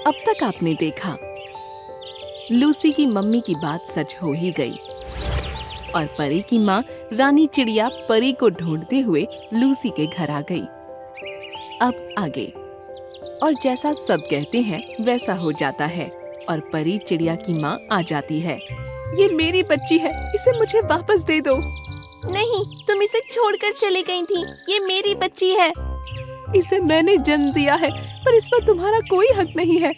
अब तक आपने देखा। लूसी की मम्मी की बात सच हो ही गई और परी की माँ रानी चिड़िया परी को ढूंढते हुए लूसी के घर आ गई। अब आगे। और जैसा सब कहते हैं वैसा हो जाता है और परी चिड़िया की माँ आ जाती है। ये मेरी बच्ची है, इसे मुझे वापस दे दो। नहीं, तुम इसे छोड़कर चली गई थी। ये मेरी बच्ची है। इसे मैंने जन्म दिया है, पर इस पर तुम्हारा कोई हक नहीं है।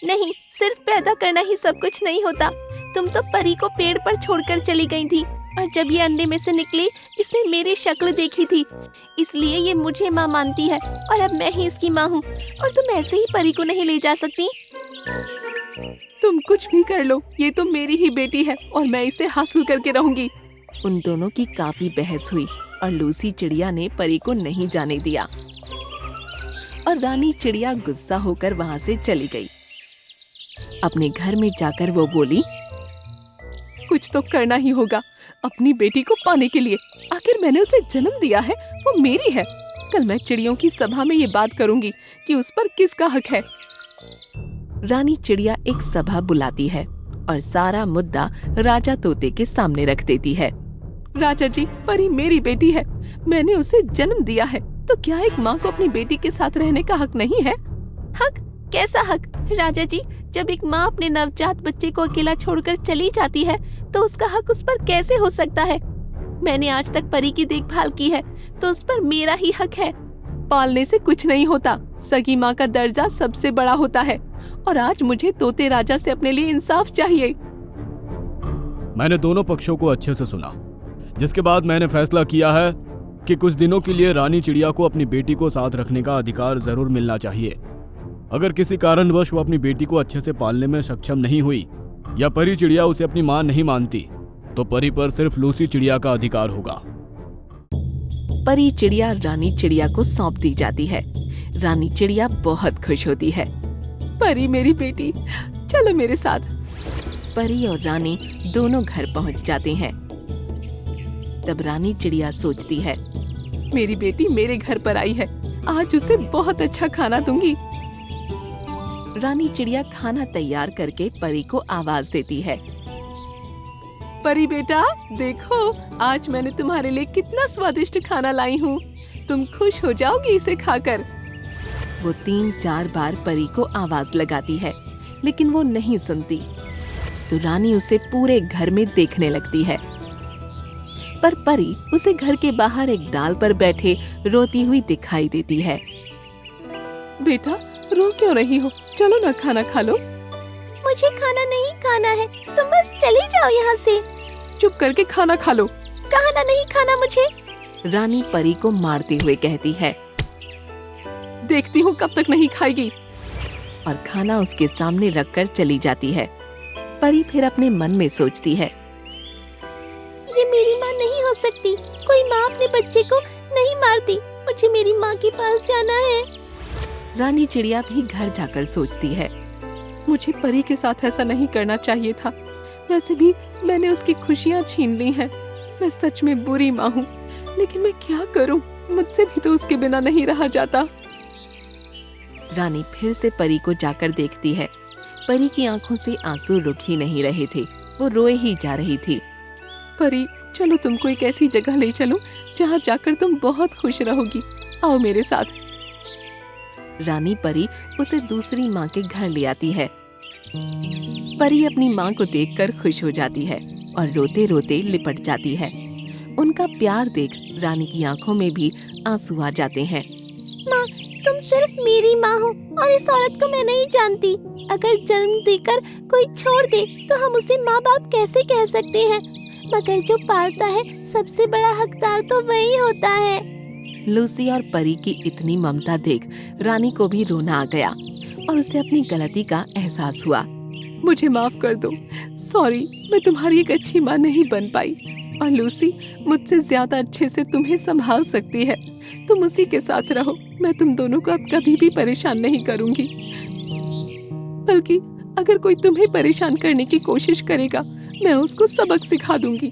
नहीं, सिर्फ पैदा करना ही सब कुछ नहीं होता। तुम तो परी को पेड़ पर छोड़कर चली गई थी और जब ये अंडे में से निकली, इसने मेरी शक्ल देखी थी, इसलिए ये मुझे माँ मानती है और अब मैं ही इसकी माँ हूँ। और तुम ऐसे ही परी को नहीं ले जा सकती। तुम कुछ भी कर लो, ये तो मेरी ही बेटी है और मैं इसे हासिल करके रहूंगी। उन दोनों की काफी बहस हुई और लूसी चिड़िया ने परी को नहीं जाने दिया और रानी चिड़िया गुस्सा होकर वहाँ से चली गई। अपने घर में जाकर वो बोली, कुछ तो करना ही होगा अपनी बेटी को पाने के लिए। आखिर मैंने उसे जन्म दिया है, वो मेरी है। कल मैं चिड़ियों की सभा में ये बात करूंगी कि उस पर किसका हक है। रानी चिड़िया एक सभा बुलाती है और सारा मुद्दा राजा तोते के सामने रख देती है। राजा जी, परी मेरी बेटी है, मैंने उसे जन्म दिया है, तो क्या एक माँ को अपनी बेटी के साथ रहने का हक नहीं है? हक? कैसा हक? राजा जी, जब एक माँ अपने नवजात बच्चे को अकेला छोड़कर चली जाती है तो उसका हक उस पर कैसे हो सकता है? मैंने आज तक परी की देखभाल की है, तो उस पर मेरा ही हक है। पालने से कुछ नहीं होता, सगी माँ का दर्जा सबसे बड़ा होता है और आज मुझे तोते राजा से अपने लिए इंसाफ चाहिए। मैंने दोनों पक्षों को अच्छे से सुना, जिसके बाद मैंने फैसला किया है कि कुछ दिनों के लिए रानी चिड़िया को अपनी बेटी को साथ रखने का अधिकार जरूर मिलना चाहिए। अगर किसी कारणवश वो अपनी बेटी को अच्छे से पालने में सक्षम नहीं हुई या परी चिड़िया उसे अपनी मां नहीं मानती, तो परी पर सिर्फ लूसी चिड़िया का अधिकार होगा। परी चिड़िया रानी चिड़िया को सौंप दी जाती है। रानी चिड़िया बहुत खुश होती है। परी मेरी बेटी, चलो मेरे साथ। परी और रानी दोनों घर पहुंच जाते हैं। तब रानी चिड़िया सोचती है, मेरी बेटी मेरे घर पर आई है, आज उसे बहुत अच्छा खाना दूंगी। रानी चिड़िया खाना तैयार करके परी को आवाज देती है, परी बेटा देखो, आज मैंने तुम्हारे लिए कितना स्वादिष्ट खाना लाई हूँ, तुम खुश हो जाओगी इसे खाकर। वो 3-4 बार परी को आवाज लगाती है, लेकिन वो नहीं सुनती। तो रानी उसे पूरे घर में देखने लगती है, पर परी उसे घर के बाहर एक डाल पर बैठे रोती हुई दिखाई देती है। बेटा रो क्यों रही हो, चलो ना खाना खा लो। मुझे खाना नहीं खाना है, तुम बस चली जाओ यहाँ से। चुप करके खाना खा लो। खाना नहीं खाना मुझे, रानी परी को मारते हुए कहती है। देखती हूँ कब तक नहीं खाएगी। और खाना उसके सामने रखकर चली जाती है। परी फिर अपने मन में सोचती है, ये मेरी माँ नहीं हो सकती। कोई माँ अपने बच्चे को नहीं मारती। मुझे मेरी माँ के पास जाना है। रानी चिड़िया भी घर जाकर सोचती है, मुझे परी के साथ ऐसा नहीं करना चाहिए था। वैसे भी मैंने उसकी खुशियाँ छीन ली हैं। मैं सच में बुरी माँ हूँ, लेकिन मैं क्या करूँ, मुझसे भी तो उसके बिना नहीं रहा जाता। रानी फिर से परी को जाकर देखती है। परी की आंखों से आंसू रुक ही नहीं रहे थे, वो रोए ही जा रही थी। परी चलो तुमको एक ऐसी जगह ले चलूं जहाँ जाकर तुम बहुत खुश रहोगी, आओ मेरे साथ। रानी परी उसे दूसरी माँ के घर ले आती है। परी अपनी माँ को देखकर खुश हो जाती है और रोते रोते लिपट जाती है। उनका प्यार देख रानी की आंखों में भी आंसू आ जाते हैं। माँ, तुम सिर्फ मेरी माँ हो और इस औरत को मैं नहीं जानती। अगर जन्म देकर कोई छोड़ दे तो हम उसे माँ बाप कैसे कह सकते हैं? मगर जो पालता है सबसे बड़ा हकदार तो वही होता है। लूसी और परी की इतनी ममता देख रानी को भी रोना आ गया और उसे अपनी गलती का एहसास हुआ। मुझे माफ कर दो, सॉरी, मैं तुम्हारी एक अच्छी माँ नहीं बन पाई। और लूसी मुझसे ज्यादा अच्छे से तुम्हें संभाल सकती है, तुम उसी के साथ रहो। मैं तुम दोनों को अब कभी भी परेशान नहीं करूंगी। बल्कि अगर कोई तुम्हें परेशान करने की कोशिश करेगा, मैं उसको सबक सिखा दूंगी।